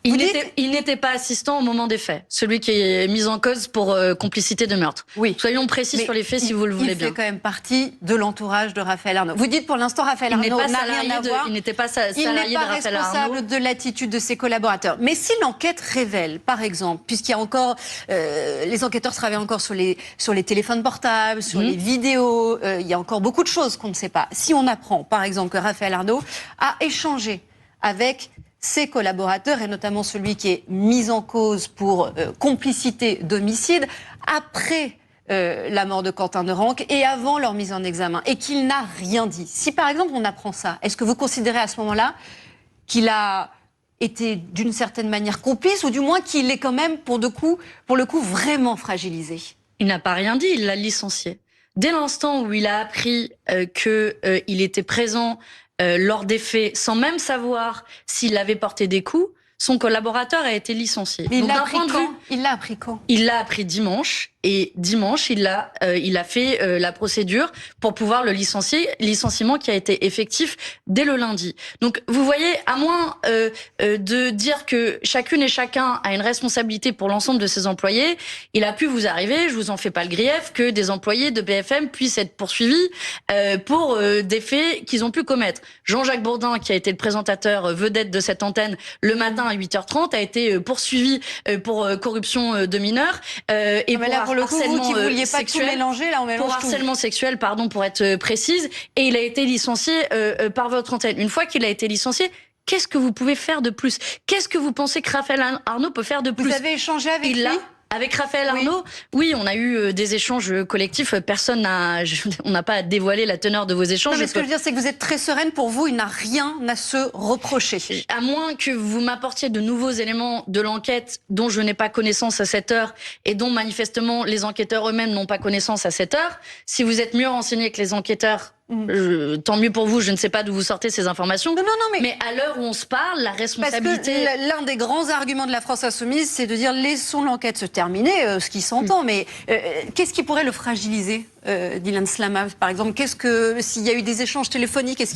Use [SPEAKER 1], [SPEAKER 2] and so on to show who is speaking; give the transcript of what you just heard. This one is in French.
[SPEAKER 1] Il n'était pas assistant au moment des faits, celui qui est mis en cause pour complicité de meurtre.
[SPEAKER 2] Oui.
[SPEAKER 1] Soyons précis sur les faits si vous le voulez bien.
[SPEAKER 2] Il fait quand même partie de l'entourage de Raphaël Arnaud. Vous dites pour l'instant Raphaël Arnaud n'a rien à voir.
[SPEAKER 1] Il n'était pas salarié de Raphaël Arnaud.
[SPEAKER 2] Il n'est pas responsable de l'attitude de ses collaborateurs. Mais si l'enquête révèle, par exemple, puisqu'il y a encore... les enquêteurs travaillent encore sur les téléphones portables, sur les vidéos, il y a encore beaucoup de choses qu'on ne sait pas. Si on apprend, par exemple, que Raphaël Arnaud a échangé avec ses collaborateurs, et notamment celui qui est mis en cause pour complicité d'homicide, après la mort de Quentin Neurenck et avant leur mise en examen, et qu'il n'a rien dit. Si par exemple on apprend ça, est-ce que vous considérez à ce moment-là qu'il a été d'une certaine manière complice, ou du moins qu'il est quand même pour le coup vraiment fragilisé?
[SPEAKER 1] Il n'a pas rien dit, il l'a licencié. Dès l'instant où il a appris qu'il était présent lors des faits, sans même savoir s'il avait porté des coups, son collaborateur a été licencié.
[SPEAKER 2] Il l'a appris quand? Il l'a appris quand?
[SPEAKER 1] Il l'a appris dimanche. Et dimanche, il a fait la procédure pour pouvoir le licencier, licenciement qui a été effectif dès le lundi. Donc, vous voyez, à moins de dire que chacune et chacun a une responsabilité pour l'ensemble de ses employés, il a pu vous arriver, je vous en fais pas le grief, que des employés de BFM puissent être poursuivis pour des faits qu'ils ont pu commettre. Jean-Jacques Bourdin, qui a été le présentateur vedette de cette antenne le matin à 8h30, a été poursuivi pour corruption de mineurs et
[SPEAKER 2] pour le coup, vous qui vouliez pas
[SPEAKER 1] sexuel,
[SPEAKER 2] tout mélanger, là on mélange
[SPEAKER 1] pour harcèlement sexuel, pardon, pour être précise, et il a été licencié par votre antenne. Une fois qu'il a été licencié, qu'est-ce que vous pouvez faire de plus? Qu'est-ce que vous pensez que Raphaël Arnaud peut faire de plus?
[SPEAKER 2] Vous avez échangé avec lui?
[SPEAKER 1] Avec Raphaël Arnaud, oui, on a eu des échanges collectifs. On n'a pas à dévoiler la teneur de vos échanges.
[SPEAKER 2] Non, mais ce que je veux dire, c'est que vous êtes très sereine. Pour vous, il n'a rien à se reprocher.
[SPEAKER 1] À moins que vous m'apportiez de nouveaux éléments de l'enquête dont je n'ai pas connaissance à cette heure et dont manifestement les enquêteurs eux-mêmes n'ont pas connaissance à cette heure. Si vous êtes mieux renseigné que les enquêteurs, tant mieux pour vous, je ne sais pas d'où vous sortez ces informations.
[SPEAKER 2] Non,
[SPEAKER 1] mais à l'heure où on se parle, la responsabilité...
[SPEAKER 2] Parce que l'un des grands arguments de la France insoumise, c'est de dire laissons l'enquête se terminer, ce qui s'entend, mais qu'est-ce qui pourrait le fragiliser, Dylan Slama, par exemple? S'il y a eu des échanges téléphoniques, est-ce qu'il